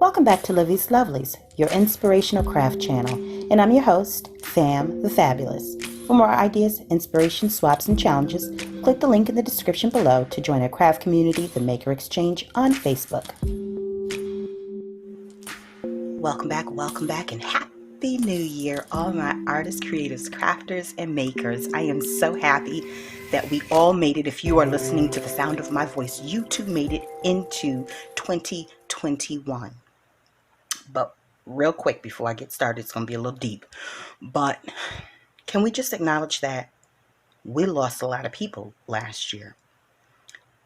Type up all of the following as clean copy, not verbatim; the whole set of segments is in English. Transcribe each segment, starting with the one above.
Welcome back to Livie's Lovelies, your inspirational craft channel, and I'm your host, Fam the Fabulous. For more ideas, inspiration, swaps, and challenges, click the link in the description below to join our craft community, the Maker Exchange, on Facebook. Welcome back, and Happy New Year, all my artists, creatives, crafters, and makers. I am so happy that we all made it. If you are listening to the sound of my voice, you too made it into 2021. But real quick before I get started, it's going to be a little deep. But can we just acknowledge that we lost a lot of people last year?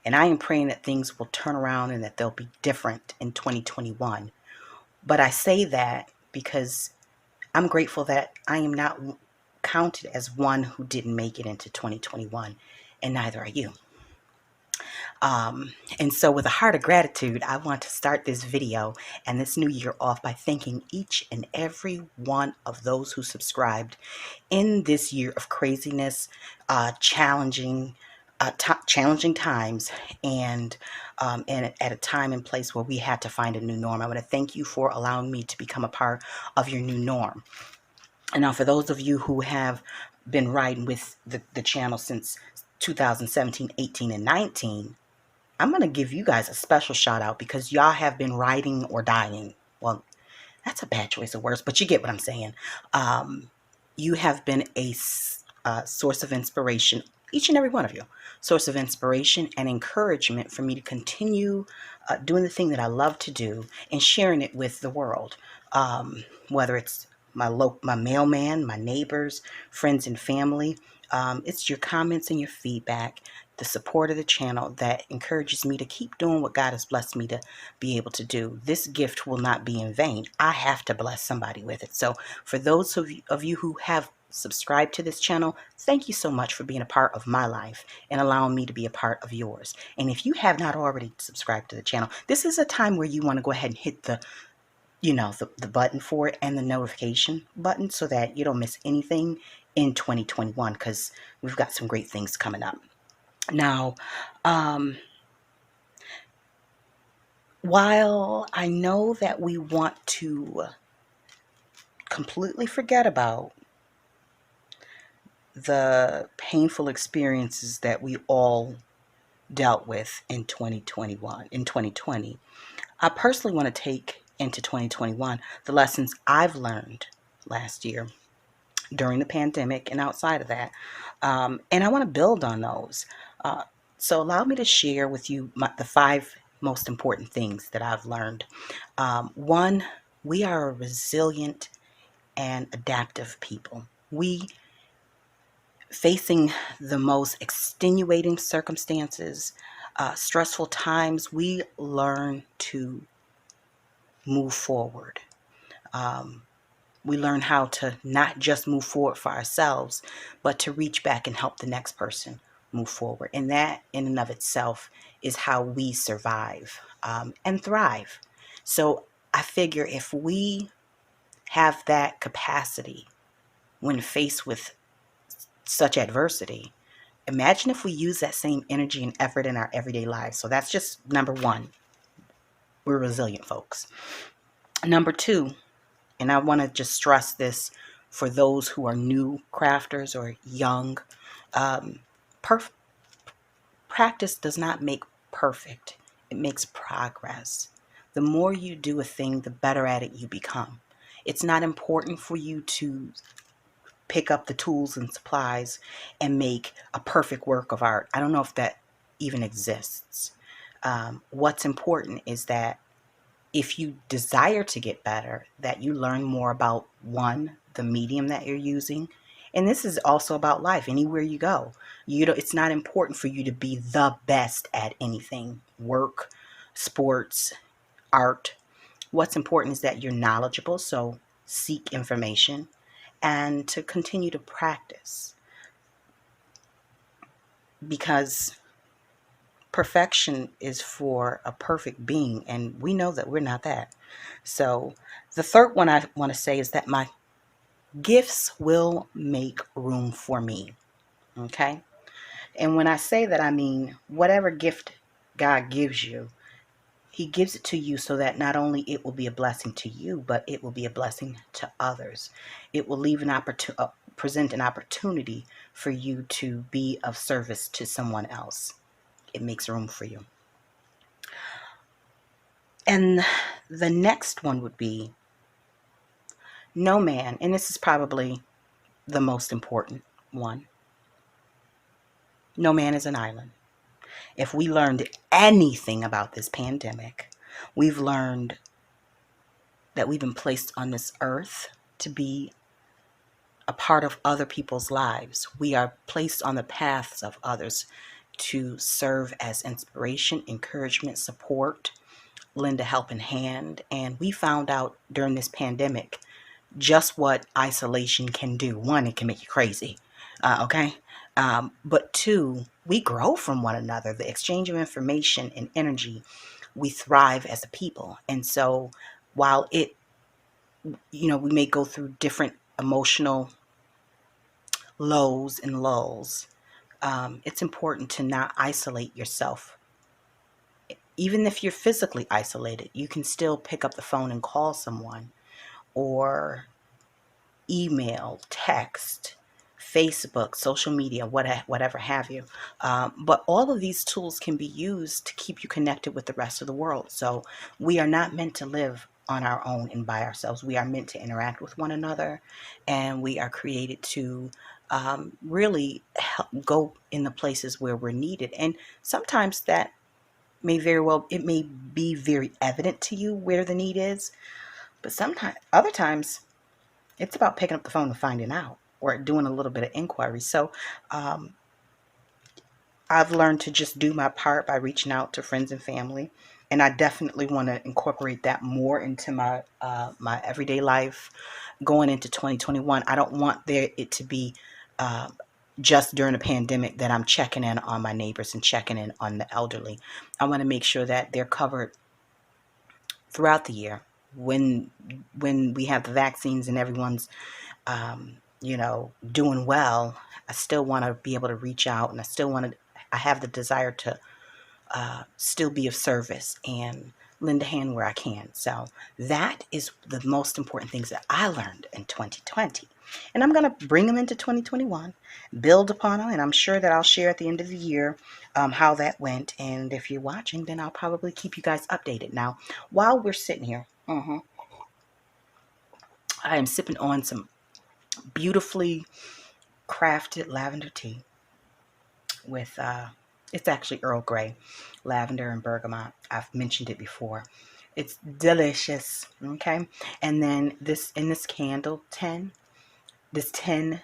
And I am praying that things will turn around and that they'll be different in 2021. But I say that because I'm grateful that I am not counted as one who didn't make it into 2021, and neither are you. And so with a heart of gratitude, I want to start this video and this new year off by thanking each and every one of those who subscribed in this year of craziness, challenging times, and at a time and place where we had to find a new norm. I want to thank you for allowing me to become a part of your new norm. And now for those of you who have been riding with the channel since 2017, 18, and 19, I'm going to give you guys a special shout out because y'all have been riding or dying. Well, that's a bad choice of words, but you get what I'm saying. You have been a source of inspiration, each and every one of you, source of inspiration and encouragement for me to continue doing the thing that I love to do and sharing it with the world. Whether it's my mailman, my neighbors, friends and family, it's your comments and your feedback, the support of the channel that encourages me to keep doing what God has blessed me to be able to do. This gift will not be in vain. I have to bless somebody with it. So for those of you who have subscribed to this channel, thank you so much for being a part of my life and allowing me to be a part of yours. And if you have not already subscribed to the channel, this is a time where you want to go ahead and hit the button for it and the notification button so that you don't miss anything in 2021, because we've got some great things coming up. Now, while I know that we want to completely forget about the painful experiences that we all dealt with in 2020, I personally want to take into 2021 the lessons I've learned last year during the pandemic and outside of that. And I want to build on those. So allow me to share with you the 5 most important things that I've learned. 1, we are a resilient and adaptive people. We, facing the most extenuating circumstances, stressful times, we learn to move forward. We learn how to not just move forward for ourselves, but to reach back and help the next person move forward. And that in and of itself is how we survive and thrive. So I figure if we have that capacity when faced with such adversity, imagine if we use that same energy and effort in our everyday lives. So that's just number 1. We're resilient folks. Number 2, and I want to just stress this for those who are new crafters or young. Practice does not make perfect. It makes progress. The more you do a thing, the better at it you become. It's not important for you to pick up the tools and supplies and make a perfect work of art. I don't know if that even exists. What's important is that if you desire to get better, that you learn more about, 1, the medium that you're using. And this is also about life. Anywhere you go, it's not important for you to be the best at anything, work, sports, art. What's important is that you're knowledgeable, so seek information and to continue to practice, because perfection is for a perfect being, and we know that we're not that. So the third one I want to say is that my gifts will make room for me. Okay? And when I say that, I mean whatever gift God gives you, He gives it to you so that not only it will be a blessing to you, but it will be a blessing to others. It will present an opportunity for you to be of service to someone else. It makes room for you. And the next one would be no man, and this is probably the most important one. No man is an island. If we learned anything about this pandemic, we've learned that we've been placed on this earth to be a part of other people's lives. We are placed on the paths of others to serve as inspiration, encouragement, support, lend a helping hand. And we found out during this pandemic just what isolation can do. One, it can make you crazy. Okay. But two, we grow from one another. The exchange of information and energy, we thrive as a people. And so while we may go through different emotional lows and lulls, it's important to not isolate yourself. Even if you're physically isolated, you can still pick up the phone and call someone, or email, text, Facebook, social media, whatever have you. But all of these tools can be used to keep you connected with the rest of the world. So we are not meant to live on our own and by ourselves. We are meant to interact with one another, and we are created to really help go in the places where we're needed. And sometimes that it may be very evident to you where the need is, but other times, it's about picking up the phone and finding out, or doing a little bit of inquiry. So I've learned to just do my part by reaching out to friends and family, and I definitely want to incorporate that more into my everyday life going into 2021. I don't want it to be just during a pandemic that I'm checking in on my neighbors and checking in on the elderly. I want to make sure that they're covered throughout the year when we have the vaccines and everyone's doing well. I still want to be able to reach out, and I have the desire to still be of service and lend a hand where I can. So that is the most important things that I learned in 2020. And I'm going to bring them into 2021, build upon them, and I'm sure that I'll share at the end of the year how that went. And if you're watching, then I'll probably keep you guys updated. Now, while we're sitting here, I am sipping on some beautifully crafted lavender tea with it's actually Earl Grey, lavender and bergamot. I've mentioned it before. It's delicious. Okay. And then this tin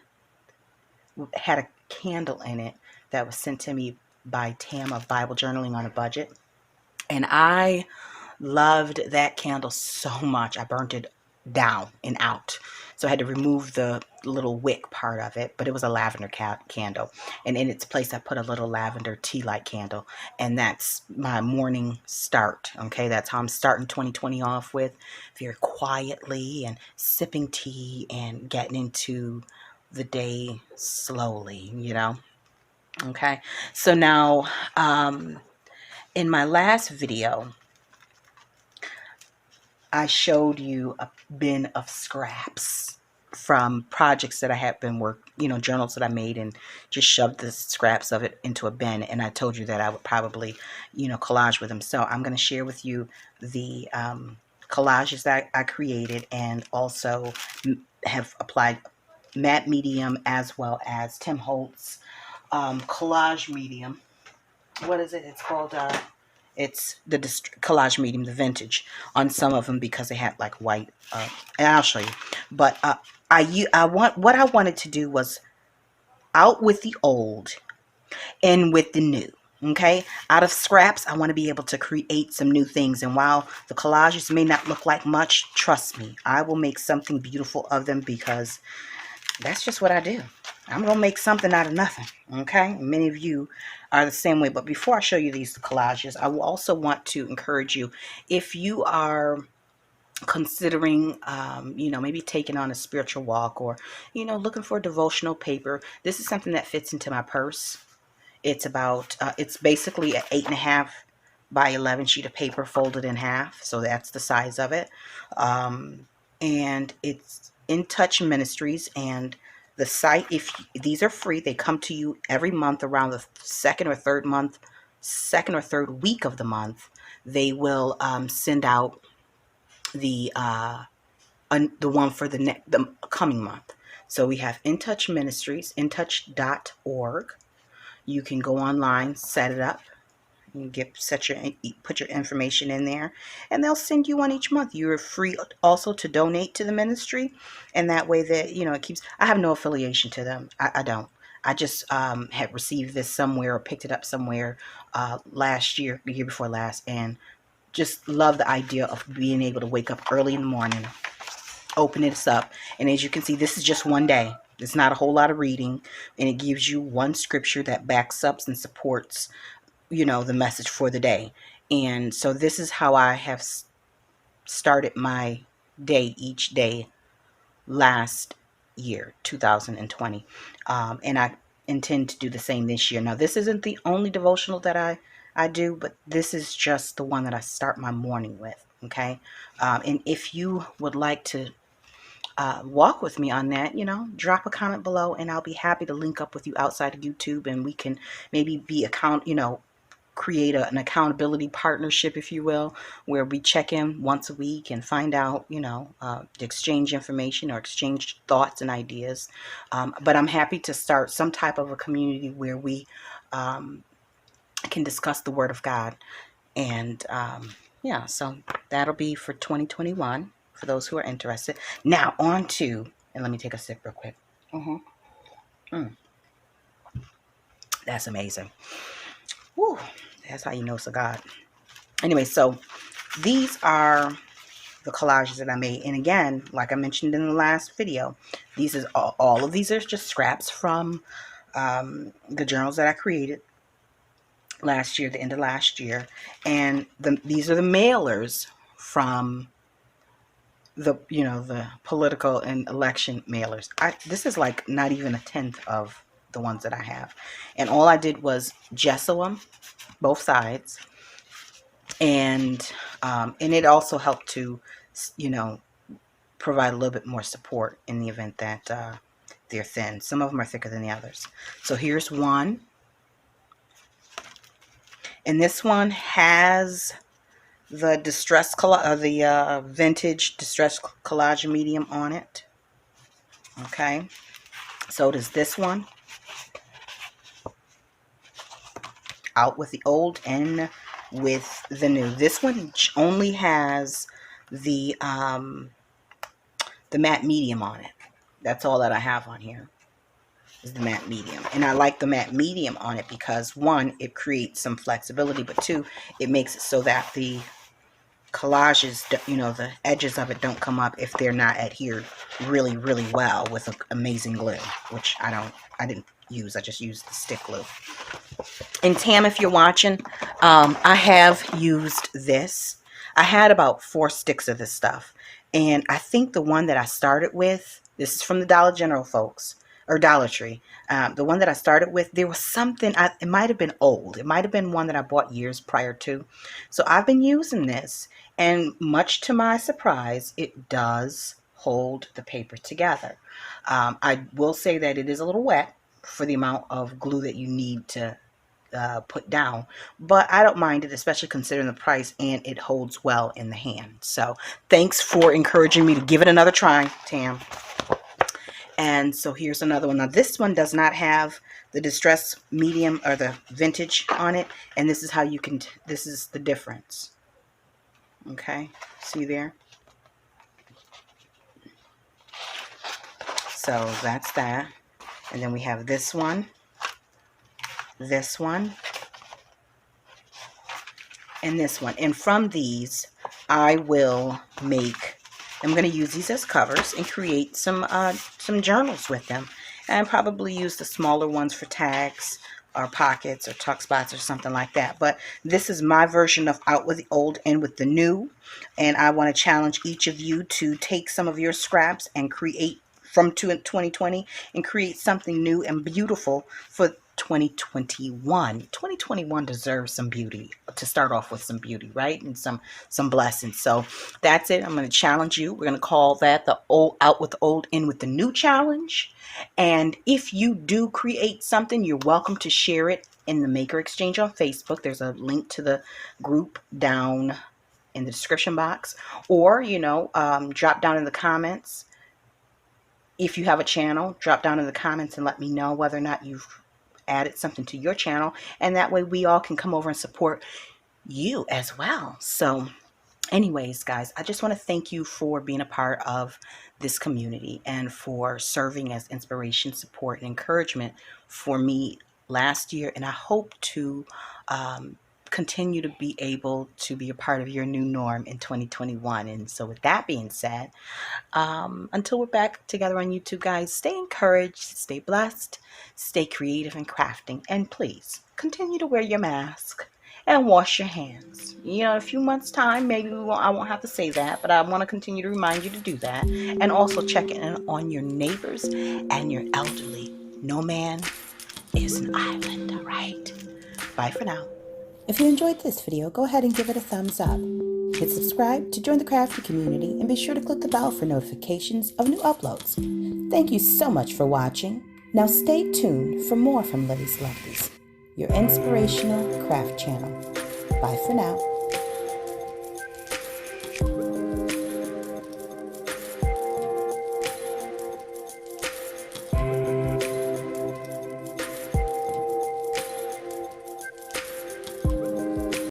had a candle in it that was sent to me by Tam of Bible Journaling on a Budget. And I loved that candle so much. I burnt it down and out. So I had to remove the little wick part of it, but it was a lavender candle. And in its place, I put a little lavender tea light candle. And that's my morning start. Okay, that's how I'm starting 2020 off with, very quietly and sipping tea and getting into the day slowly. Okay, so now in my last video, I showed you a bin of scraps from projects that I had been journals that I made, and just shoved the scraps of it into a bin. And I told you that I would probably, collage with them. So I'm going to share with you the collages that I created, and also have applied matte medium as well as Tim Holtz collage medium. What is it? It's called it's the collage medium, the vintage, on some of them, because they had like white. And I'll show you. But what I wanted to do was out with the old, in with the new. Okay, out of scraps, I want to be able to create some new things. And while the collages may not look like much, trust me, I will make something beautiful of them, because that's just what I do. I'm going to make something out of nothing. Okay, many of you are the same way. But before I show you these collages, I will also want to encourage you, if you are considering maybe taking on a spiritual walk, or looking for a devotional paper, this is something that fits into my purse. It's basically an 8.5 by 11 sheet of paper folded in half. So that's the size of it. And it's In Touch Ministries, and the site, if these are free, they come to you every month around the second or third week of the month. They will send out the the one for the coming month. So we have In Touch Ministries, intouch.org. You can go online, set it up. You put your information in there, and they'll send you one each month. You're free also to donate to the ministry, and that way that it keeps. I have no affiliation to them. I don't. I just had received this somewhere or picked it up somewhere last year, the year before last, and just love the idea of being able to wake up early in the morning, open this up, and as you can see, this is just one day. It's not a whole lot of reading, and it gives you one scripture that backs up and supports the message for the day. And so this is how I have started my day each day last year, 2020. And I intend to do the same this year. Now, this isn't the only devotional that I do, but this is just the one that I start my morning with. Okay. And if you would like to walk with me on that, drop a comment below, and I'll be happy to link up with you outside of YouTube, and we can maybe create an accountability partnership, if you will, where we check in once a week and find out, exchange information or exchange thoughts and ideas. But I'm happy to start some type of a community where we can discuss the Word of God. And yeah, so that'll be for 2021 for those who are interested. Now on to, and let me take a sip real quick. That's amazing. Woo, that's how you know it's a God. Anyway, so these are the collages that I made. And again, like I mentioned in the last video, these is all of these are just scraps from the journals that I created last year, the end of last year. And these are the mailers from the political and election mailers. This is like not even a tenth of the ones that I have. And all I did was gesso them, both sides. And it also helped to, provide a little bit more support in the event that they're thin. Some of them are thicker than the others. So here's one. And this one has the the vintage distress collage medium on it. Okay. So does this one. Out with the old and with the new. This one only has the matte medium on it. That's all that I have on here is the matte medium. And I like the matte medium on it because, one, it creates some flexibility, but two, it makes it so that the collages, the edges of it don't come up if they're not adhered really, really well with amazing glue, which I didn't use. I just used the stick glue. And Tam, if you're watching, I have used this. I had about 4 sticks of this stuff. And I think the one that I started with, this is from the Dollar General, folks, or Dollar Tree. The one that I started with, there was something, it might have been old. It might have been one that I bought years prior to. So I've been using this, and much to my surprise, it does hold the paper together. I will say that it is a little wet for the amount of glue that you need to put down, but I don't mind it, especially considering the price, and it holds well in the hand. So thanks for encouraging me to give it another try, Tam. And so here's another one. Now this one does not have the distress medium or the vintage on it, and this is how you can this is the difference. Okay, see there? So that's that. And then we have this one, and this one. And from these, I'm going to use these as covers and create some journals with them. And probably use the smaller ones for tags or pockets or tuck spots or something like that. But this is my version of Out with the Old, In with the New. And I want to challenge each of you to take some of your scraps and create from 2020 and create something new and beautiful for 2021. 2021 deserves some beauty, to start off with some beauty, right? And some blessings. So that's it. I'm going to challenge you. We're going to call that the old out with the old, in with the new challenge. And if you do create something, you're welcome to share it in the Maker Exchange on Facebook. There's a link to the group down in the description box, or drop down in the comments. If you have a channel, drop down in the comments and let me know whether or not you've added something to your channel, and that way we all can come over and support you as well. So anyways, guys, I just want to thank you for being a part of this community and for serving as inspiration, support, and encouragement for me last year. And I hope to continue to be able to be a part of your new norm in 2021. And so with that being said, until we're back together on YouTube, guys, stay encouraged, stay blessed, stay creative and crafting, and please continue to wear your mask and wash your hands. In a few months' time, maybe I won't have to say that, but I want to continue to remind you to do that. And also check in on your neighbors and your elderly. No man is an island, all right? Bye for now. If you enjoyed this video, go ahead and give it a thumbs up. Hit subscribe to join the crafty community, and be sure to click the bell for notifications of new uploads. Thank you so much for watching. Now stay tuned for more from Livie's Lovelies, your inspirational craft channel. Bye for now.